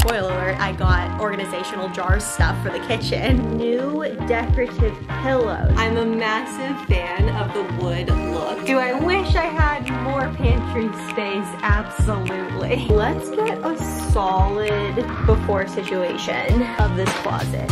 spoiler alert, I got organizational jar stuff for the kitchen. New decorative pillows. I'm a massive fan of the wood look. Do I wish I had more pantry space? Absolutely. Let's get a solid before situation of this closet.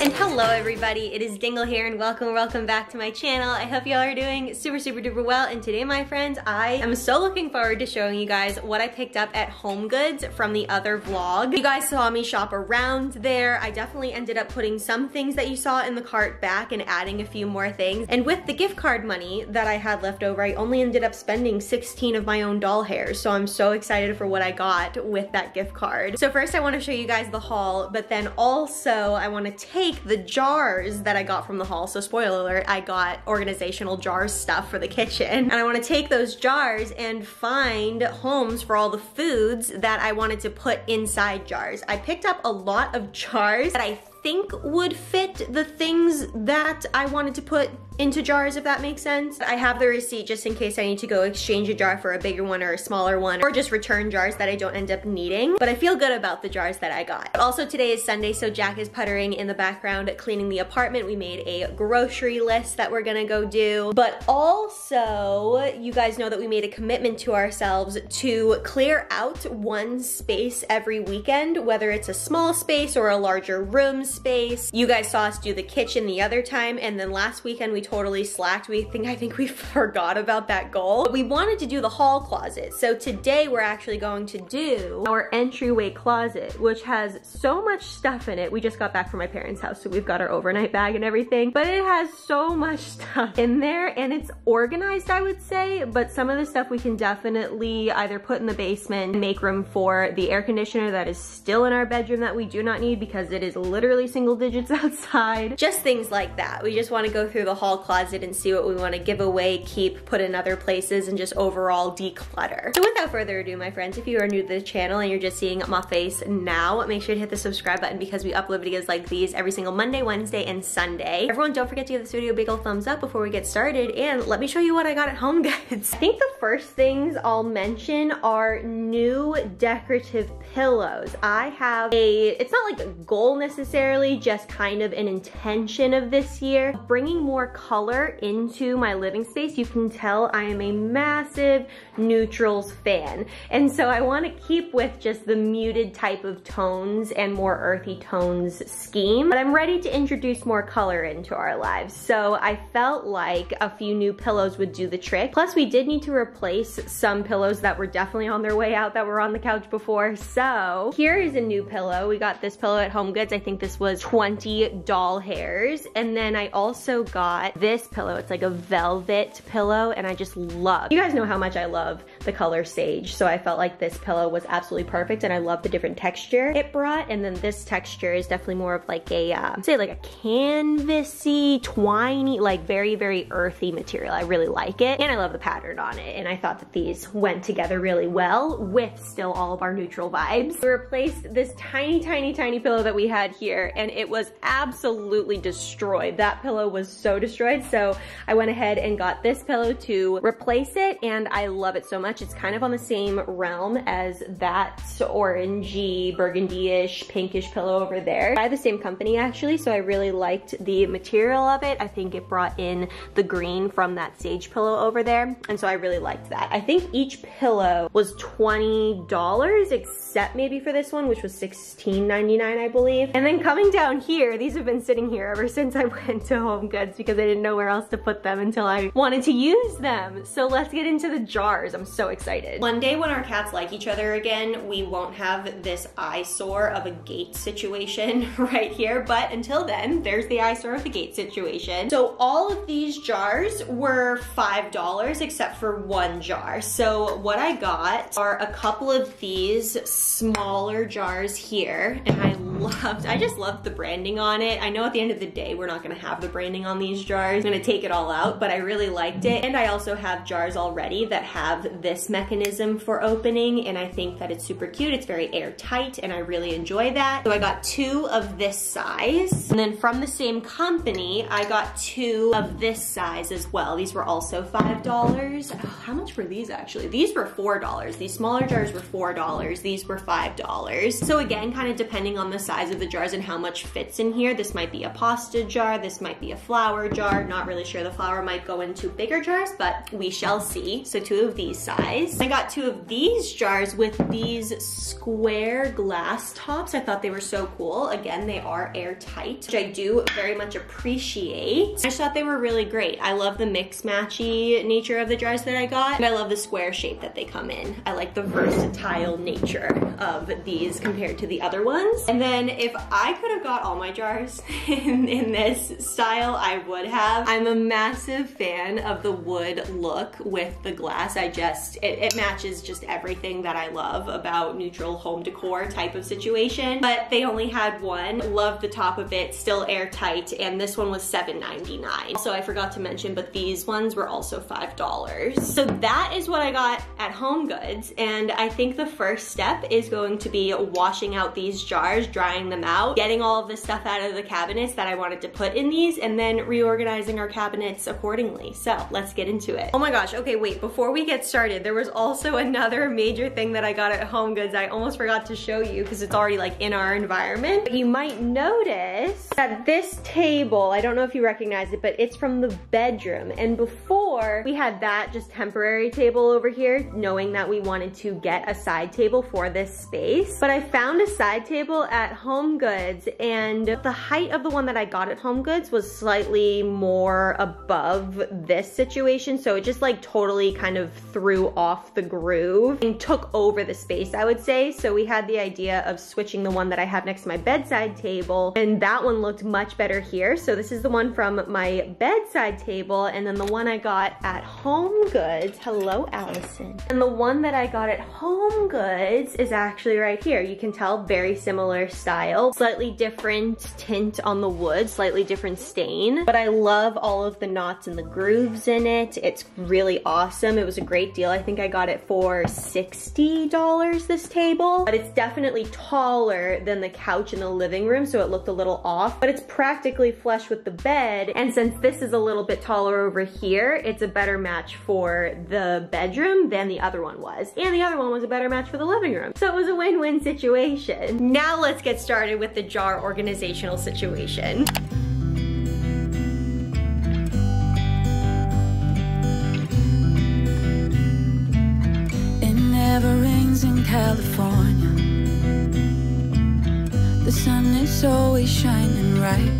And hello everybody, it is Dingle here and welcome back to my channel. I hope y'all are doing super duper well, and today my friends, I am so looking forward to showing you guys what I picked up at HomeGoods from the other vlog. You guys saw me shop around there. I definitely ended up putting some things that you saw in the cart back and adding a few more things. And with the gift card money that I had left over, I only ended up spending 16 of my own doll hairs. So I'm so excited for what I got with that gift card. So first I want to show you guys the haul, but then also I want to take the jars that I got from the haul. So spoiler alert, I got organizational jar stuff for the kitchen. And I want to take those jars and find homes for all the foods that I wanted to put inside jars. I picked up a lot of jars that I think would fit the things that I wanted to put into jars, if that makes sense. I have the receipt just in case I need to go exchange a jar for a bigger one or a smaller one, or just return jars that I don't end up needing. But I feel good about the jars that I got. But also today is Sunday, so Jack is puttering in the background cleaning the apartment. We made a grocery list that we're gonna go do. But also, you guys know that we made a commitment to ourselves to clear out one space every weekend, whether it's a small space or a larger room space. You guys saw us do the kitchen the other time, and then last weekend we totally slacked. I think we forgot about that goal. But we wanted to do the hall closet. So today we're actually going to do our entryway closet, which has so much stuff in it. We just got back from my parents' house, so we've got our overnight bag and everything, but it has so much stuff in there and it's organized, I would say, but some of the stuff we can definitely either put in the basement, make room for the air conditioner that is still in our bedroom that we do not need because it is literally single digits outside. Just things like that. We just want to go through the hall closet and see what we want to give away, keep, put in other places, and just overall declutter. So without further ado, my friends, if you are new to the channel and you're just seeing my face now, make sure to hit the subscribe button because we upload videos like these every single Monday, Wednesday, and Sunday. Everyone, don't forget to give this video a big old thumbs up before we get started, and let me show you what I got at HomeGoods. I think the first things I'll mention are new decorative pillows. I have it's not like a goal necessarily, just kind of an intention of this year, bringing more color into my living space. You can tell I am a massive neutrals fan, and so I want to keep with just the muted type of tones and more earthy tones scheme, but I'm ready to introduce more color into our lives. So I felt like a few new pillows would do the trick. Plus we did need to replace some pillows that were definitely on their way out that were on the couch before. So here is a new pillow. We got this pillow at HomeGoods. I think this was 20 doll hairs. And then I also got this pillow. It's like a velvet pillow, and I just love, you guys know how much I love the color sage, so I felt like this pillow was absolutely perfect, and I love the different texture it brought. And then this texture is definitely more of like a say like a canvasy, twiny, like very earthy material. I really like it, and I love the pattern on it, and I thought that these went together really well with still all of our neutral vibes. We replaced this tiny pillow that we had here, and it was absolutely destroyed. That pillow was so destroyed, so I went ahead and got this pillow to replace it, and I love it so much. It's kind of on the same realm as that orangey, burgundy-ish, pinkish pillow over there. By the same company actually, so I really liked the material of it. I think it brought in the green from that sage pillow over there, and so I really liked that. I think each pillow was $20, except maybe for this one, which was $16.99, I believe. And then coming down here, these have been sitting here ever since I went to HomeGoods because I didn't know where else to put them until I wanted to use them. So let's get into the jars. I'm so excited. One day when our cats like each other again, we won't have this eyesore of a gate situation right here, but until then, there's the eyesore of the gate situation. So all of these jars were $5 except for one jar. So what I got are a couple of these smaller jars here, and I just loved the branding on it. I know at the end of the day, we're not gonna have the branding on these jars. I'm gonna take it all out, but I really liked it. And I also have jars already that have this mechanism for opening, and I think that it's super cute. It's very airtight, and I really enjoy that. So I got 2 of this size. And then from the same company, I got 2 of this size as well. These were also $5. Oh, how much were these actually? These were $4. These smaller jars were $4. These were $5. So again, kind of depending on the size of the jars and how much fits in here. This might be a pasta jar. This might be a flour jar. Not really sure. The flour might go into bigger jars, but we shall see. So 2 of these size. I got 2 of these jars with these square glass tops. I thought they were so cool. Again, they are airtight, which I do very much appreciate. I just thought they were really great. I love the mix-matchy nature of the jars that I got, and I love the square shape that they come in. I like the versatile nature of these compared to the other ones. And then if I could have got all my jars in this style, I would have. I'm a massive fan of the wood look with the glass. It matches just everything that I love about neutral home decor type of situation. But they only had one. Loved the top of it, still airtight, and this one was $7.99. So I forgot to mention, but these ones were also $5. So that is what I got at HomeGoods, and I think the first step is going to be washing out these jars, drying them out, getting all of the stuff out of the cabinets that I wanted to put in these, and then reorganizing our cabinets accordingly. So let's get into it. Oh my gosh, okay, wait, before we get started, there was also another major thing that I got at HomeGoods. I almost forgot to show you because it's already like in our environment. But you might notice that this table, I don't know if you recognize it, but it's from the bedroom. And before, we had that just temporary table over here, knowing that we wanted to get a side table for this space. But I found a side table at HomeGoods, and the height of the one that I got at HomeGoods was slightly more above this situation. So it just like totally kind of threw off the groove and took over the space, I would say. So we had the idea of switching the one that I have next to my bedside table, and that one looked much better here. So this is the one from my bedside table, and then the one I got at HomeGoods, hello Allison. And the one that I got at HomeGoods is actually right here. You can tell, very similar style, slightly different tint on the wood, slightly different stain, but I love all of the knots and the grooves in it. It's really awesome. It was a great deal. I think I got it for $60, this table, but it's definitely taller than the couch in the living room, so it looked a little off, but it's practically flush with the bed. And since this is a little bit taller over here, it's a better match for the bedroom than the other one was. And the other one was a better match for the living room. So it was a win-win situation. Now let's get started with the jar organizational situation. It never rains in California. The sun is always shining bright.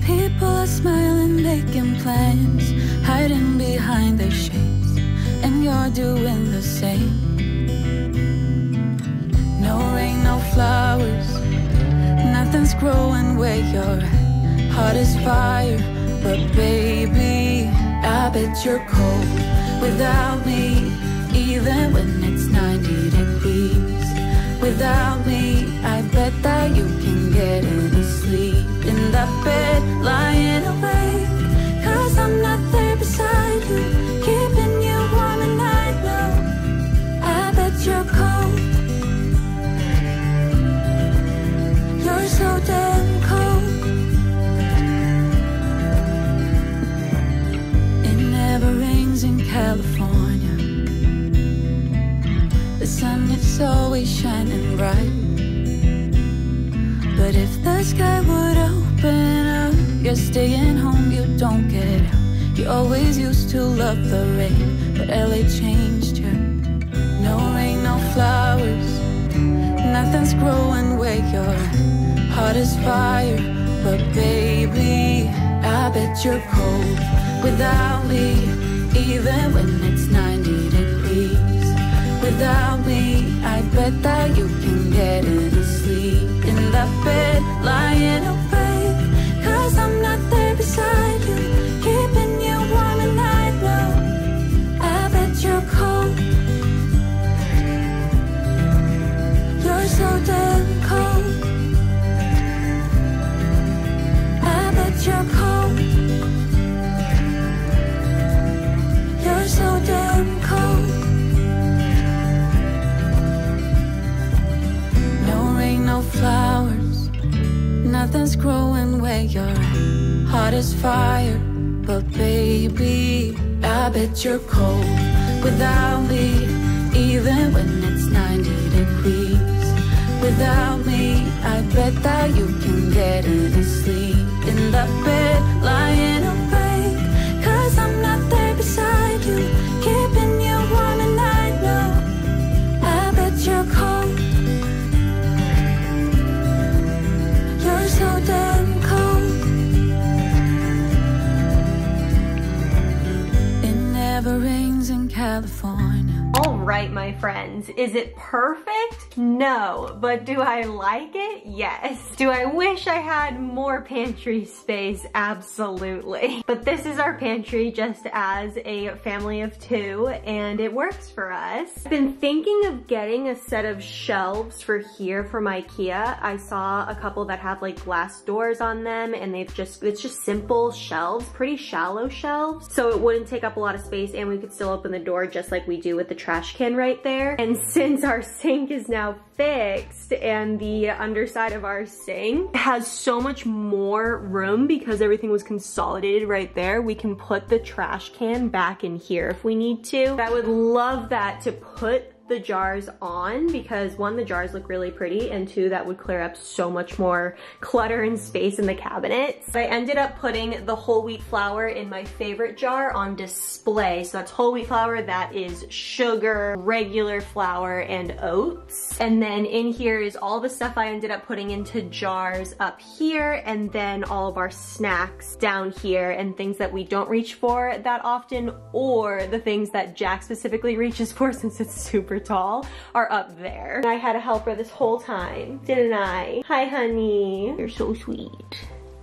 People are smiling, making plans, hiding behind their shades, and you're doing the same. No rain, no flowers, nothing's growing where you're at. Heart is fire, but baby, I bet you're cold without me, even when it's 90 degrees. Without me, I bet that you can get any sleep in that bed, lying awake, 'cause I'm not there beside you, keeping you warm, and I know I bet you're cold. You're so damn cold. It never rains in California. The sun is always shining bright. But if the sky would open up, you're staying home, you don't get out. You always used to love the rain, but LA changed you. No rain, no flowers, nothing's growing where you're at. Heart is fire, but baby, I bet you're cold without me, even when it's 90 degrees. Without me, I bet that you can get any sleep in that bed, lying awake, 'cause I'm not there beside you, keeping you warm, and I know I bet you're cold. You're so dead. heart is fire, but baby, I bet you're cold without me. Even when it's 90 degrees without me, I bet that you can get any sleep in the bed, lying awake. Cause I'm not there beside you, keeping you warm, and I know I bet you're cold. You're so damn cold. It never rains in California. All right, my friends, is it perfect? No, but do I like it? Yes. Do I wish I had more pantry space? Absolutely. But this is our pantry just as a family of two, and it works for us. I've been thinking of getting a set of shelves for here from IKEA. I saw a couple that have like glass doors on them, and it's just simple shelves, pretty shallow shelves, so it wouldn't take up a lot of space, and we could still open the door just like we do with the trash can right there. And since our sink is now fixed and the underside of our sink has so much more room because everything was consolidated right there, we can put the trash can back in here if we need to. I would love that to put the jars on because one, the jars look really pretty, and two, that would clear up so much more clutter and space in the cabinets. I ended up putting the whole wheat flour in my favorite jar on display. So that's whole wheat flour, that is sugar, regular flour, and oats. And then in here is all the stuff I ended up putting into jars up here, and then all of our snacks down here, and things that we don't reach for that often, or the things that Jack specifically reaches for since it's super tall, are up there. I had a helper this whole time, didn't I? Hi, honey. You're so sweet.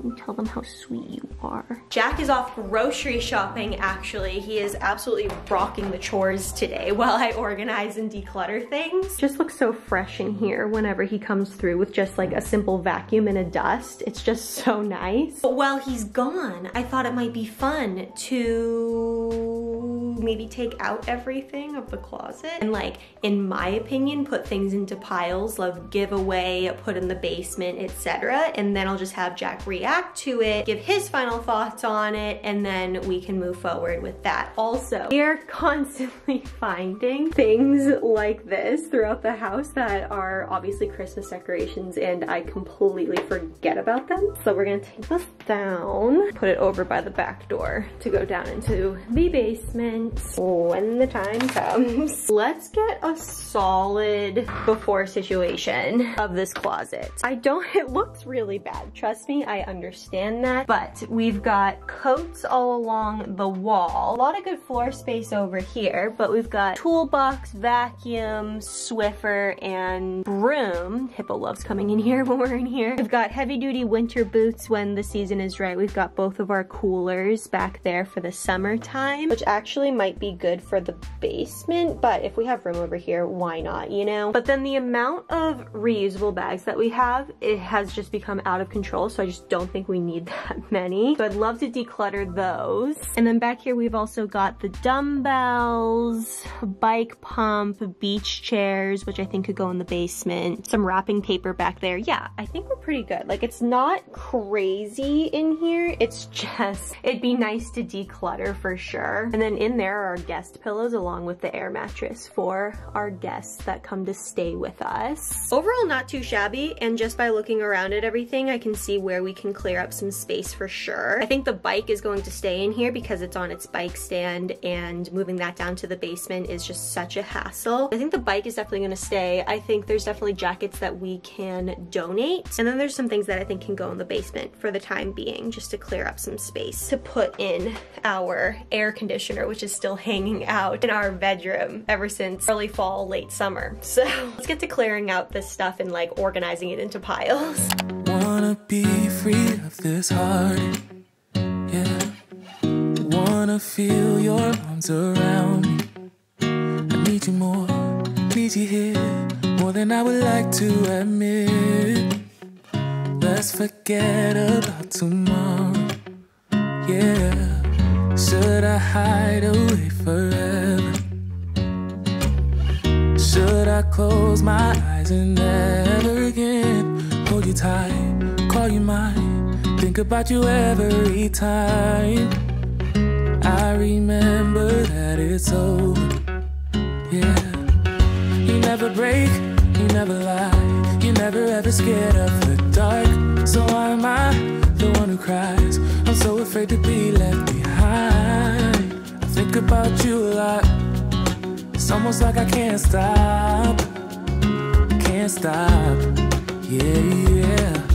You tell them how sweet you are. Jack is off grocery shopping, actually. He is absolutely rocking the chores today while I organize and declutter things. Just looks so fresh in here whenever he comes through with just like a simple vacuum and a dust. It's just so nice. But while he's gone, I thought it might be fun to maybe take out everything of the closet and, like, in my opinion, put things into piles of giveaway, put in the basement, etc. And then I'll just have Jack react to it, give his final thoughts on it, and then we can move forward with that. Also, we are constantly finding things like this throughout the house that are obviously Christmas decorations, and I completely forget about them. So we're gonna take this down, put it over by the back door to go down into the basement when the time comes. Let's get a solid before situation of this closet. It looks really bad. Trust me, I understand that, but we've got coats all along the wall. A lot of good floor space over here, but we've got toolbox, vacuum, Swiffer, and broom. Hippo loves coming in here when we're in here. We've got heavy duty winter boots when the season is right. We've got both of our coolers back there for the summertime, which actually might be good for the basement, but if we have room over here, why not, you know? But then the amount of reusable bags that we have, it has just become out of control, so I just don't think we need that many. So I'd love to declutter those. And then back here we've also got the dumbbells, bike pump, beach chairs, which I think could go in the basement, some wrapping paper back there. Yeah, I think we're pretty good. Like, it's not crazy in here, it's just, it'd be nice to declutter for sure. And then in there are our guest pillows along with the air mattress for our guests that come to stay with us. Overall, not too shabby, and just by looking around at everything, I can see where we can clear up some space for sure. I think the bike is going to stay in here because it's on its bike stand, and moving that down to the basement is just such a hassle. I think the bike is definitely gonna stay. I think there's definitely jackets that we can donate, and then there's some things that I think can go in the basement for the time being, just to clear up some space to put in our air conditioner, which is still hanging out in our bedroom ever since early fall, late summer. So let's get to clearing out this stuff and like organizing it into piles. Wanna be free of this heart, yeah. Wanna feel your arms around me. I need you more, need you here, more than I would like to admit. Let's forget about tomorrow, yeah. Should I hide away forever? Should I close my eyes and never again hold you tight, call you mine, Think about you every time. I remember that it's over. Yeah. You never break, you never lie. You're never ever scared of the dark. So why am I the one who cries? I'm so afraid to be left behind. I think about you a lot. It's almost like I can't stop. Can't stop. Yeah.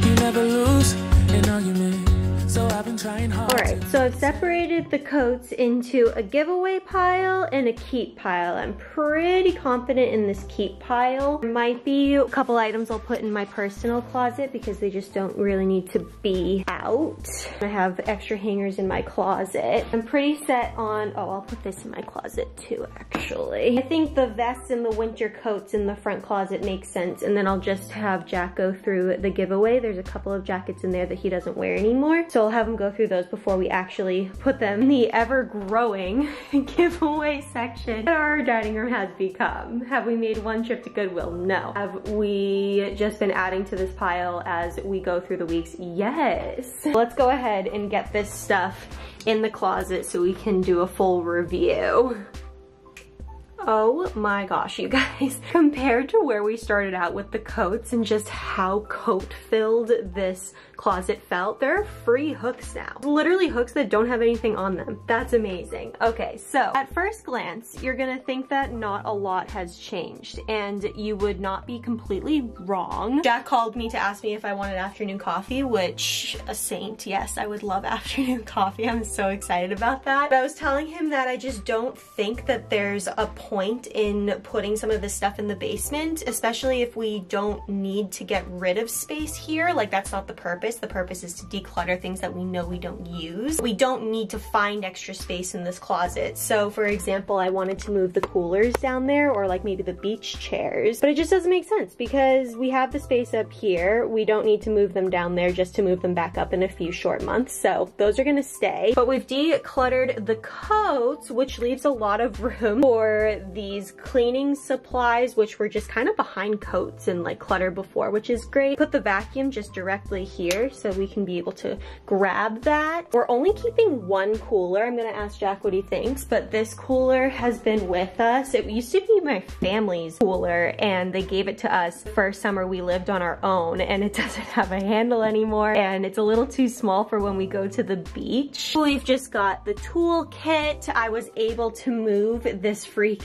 You never lose an argument, so I've been trying hard. Alright, so I've separated the coats into a giveaway pile and a keep pile. I'm pretty confident in this keep pile. There might be a couple items I'll put in my personal closet because they just don't really need to be out. I have extra hangers in my closet. I'm pretty set on, oh, I'll put this in my closet too, actually. I think the vests and the winter coats in the front closet make sense, and then I'll just have Jack go through the giveaway. There's a couple of jackets in there that he doesn't wear anymore, so I'll have him go through those before we actually put them in the ever-growing giveaway section that our dining room has become. Have we made one trip to Goodwill? No. Have we just been adding to this pile as we go through the weeks? Yes. Let's go ahead and get this stuff in the closet so we can do a full review. Oh my gosh, you guys. Compared to where we started out with the coats and just how coat-filled this closet felt, there are free hooks now. Literally hooks that don't have anything on them. That's amazing. Okay, so at first glance, you're gonna think that not a lot has changed, and you would not be completely wrong. Jack called me to ask me if I wanted afternoon coffee, which, a saint, yes, I would love afternoon coffee. I'm so excited about that. But I was telling him that I just don't think that there's a point in putting some of this stuff in the basement, especially if we don't need to get rid of space here. Like, that's not the purpose. The purpose is to declutter things that we know we don't use. We don't need to find extra space in this closet. So for example, I wanted to move the coolers down there, or like maybe the beach chairs, but it just doesn't make sense because we have the space up here. We don't need to move them down there just to move them back up in a few short months. So those are gonna stay. But we've decluttered the coats, which leaves a lot of room for these cleaning supplies, which were just kind of behind coats and like clutter before, which is great. Put the vacuum just directly here so we can be able to grab that. We're only keeping one cooler. I'm gonna ask Jack what he thinks, but this cooler has been with us. It used to be my family's cooler and they gave it to us the first summer we lived on our own, and it doesn't have a handle anymore and it's a little too small for when we go to the beach. We've just got the tool kit. I was able to move this freaking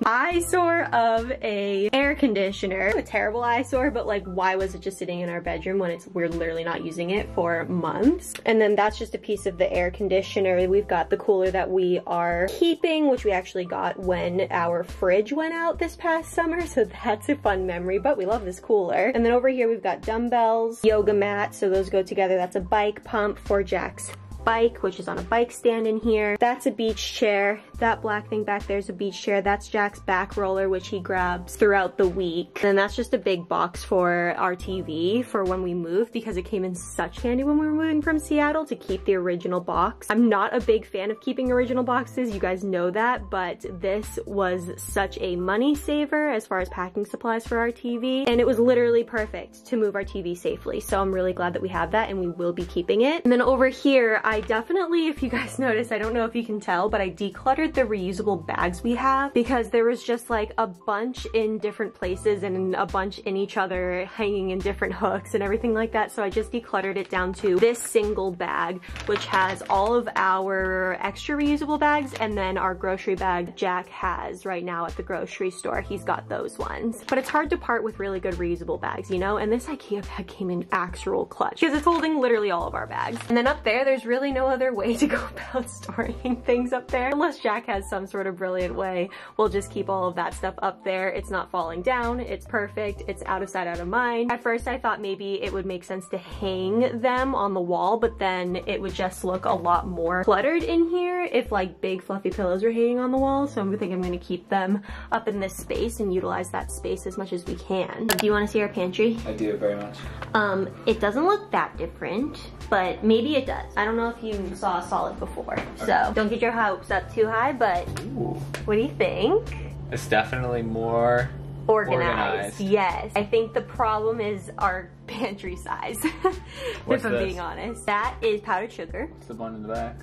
eyesore of a air conditioner. A terrible eyesore, but like, why was it just sitting in our bedroom when we're literally not using it for months? And then that's just a piece of the air conditioner. We've got the cooler that we are keeping, which we actually got when our fridge went out this past summer, so that's a fun memory, but we love this cooler. And then over here we've got dumbbells, yoga mat, so those go together. That's a bike pump for Jack's bike, which is on a bike stand in here. That's a beach chair. That black thing back there is a beach chair. That's Jack's back roller, which he grabs throughout the week. And that's just a big box for our TV for when we move, because it came in such handy when we were moving from Seattle to keep the original box. I'm not a big fan of keeping original boxes, you guys know that, but this was such a money saver as far as packing supplies for our TV, and it was literally perfect to move our TV safely. So I'm really glad that we have that, and we will be keeping it. And then over here, I definitely, if you guys notice, I don't know if you can tell, but I decluttered the reusable bags we have because there was just like a bunch in different places and a bunch in each other hanging in different hooks and everything like that. So I just decluttered it down to this single bag, which has all of our extra reusable bags and then our grocery bag Jack has right now at the grocery store. He's got those ones. But it's hard to part with really good reusable bags, you know? And this IKEA bag came in actual clutch because it's holding literally all of our bags. And then up there, there's really no other way to go about storing things up there. Unless Jack has some sort of brilliant way, we'll just keep all of that stuff up there. It's not falling down, it's perfect, it's out of sight, out of mind. At first I thought maybe it would make sense to hang them on the wall, but then it would just look a lot more cluttered in here if like big fluffy pillows are hanging on the wall. So I think I'm gonna keep them up in this space and utilize that space as much as we can. Do you wanna see our pantry? I do, very much. It doesn't look that different, but maybe it does. I don't know if you saw Solid before, so don't get your hopes up too high, but Ooh. what do you think? It's definitely more organized. Yes. I think the problem is our pantry size, if I'm being honest. That is powdered sugar. What's the one in the back?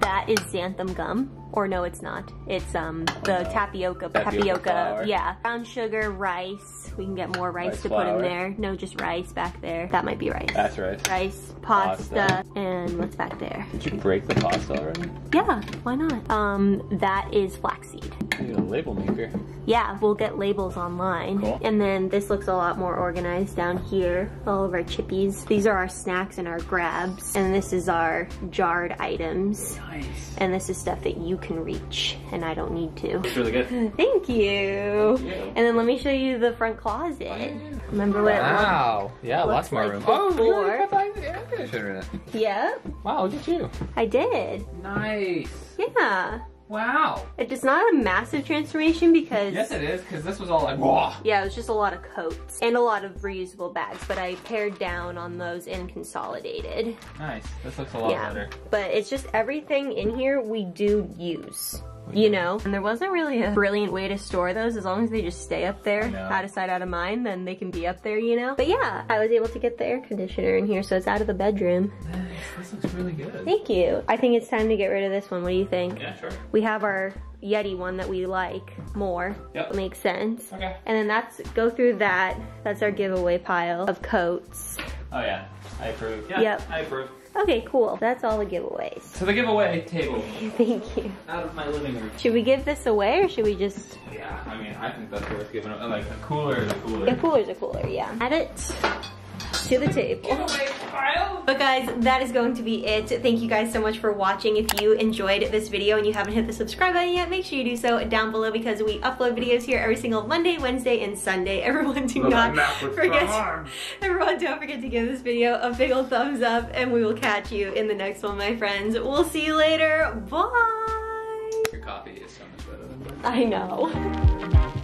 That is xanthan gum. Or no, it's not. It's the tapioca flour. Yeah. Brown sugar, rice. We can get more rice to put in there. No, just rice back there. That might be rice. That's rice. Rice, pasta, and what's back there? Did you break the pasta already? Yeah, why not? That is flaxseed. You need a label maker. Yeah, we'll get labels online. Cool. And then this looks a lot more organized down here. All of our chippies. These are our snacks and our grabs. And this is our jarred items. Nice. And this is stuff that you can reach, and I don't need to. It's really good. Thank you. And then let me show you the front closet. Remember what Wow. Yeah, lots more room. Oh, you already put the air conditioner in it. Yeah. Wow, look at you. I did. Nice. Yeah. Wow. It's not a massive transformation because... Yes, it is, because this was all like, whoa. Yeah, it was just a lot of coats and a lot of reusable bags, but I pared down on those and consolidated. Nice. This looks a lot better. But it's just everything in here we do use. You know, and there wasn't really a brilliant way to store those. As long as they just stay up there, out of sight, out of mind, then they can be up there, you know? But yeah, I was able to get the air conditioner in here, so it's out of the bedroom. Nice. This looks really good. Thank you. I think it's time to get rid of this one. What do you think? Yeah, sure. We have our Yeti one that we like more. Yep. Makes sense. Okay. And then go through that. That's our giveaway pile of coats. Oh yeah, I approve. Yeah, yep. I approve. Okay, cool. That's all the giveaways. So the giveaway table. Thank you. Out of my living room. Should we give this away or should we just... Yeah, I mean, I think that's worth giving away. Like, a cooler is a cooler. A cooler's a cooler, yeah. Add it to the table. Giveaway pile. But guys, that is going to be it. Thank you guys so much for watching. If you enjoyed this video and you haven't hit the subscribe button yet, make sure you do so down below because we upload videos here every single Monday, Wednesday, and Sunday. Everyone don't forget to give this video a big old thumbs up and we will catch you in the next one, my friends. We'll see you later. Bye. Your coffee is so much better than mine. I know.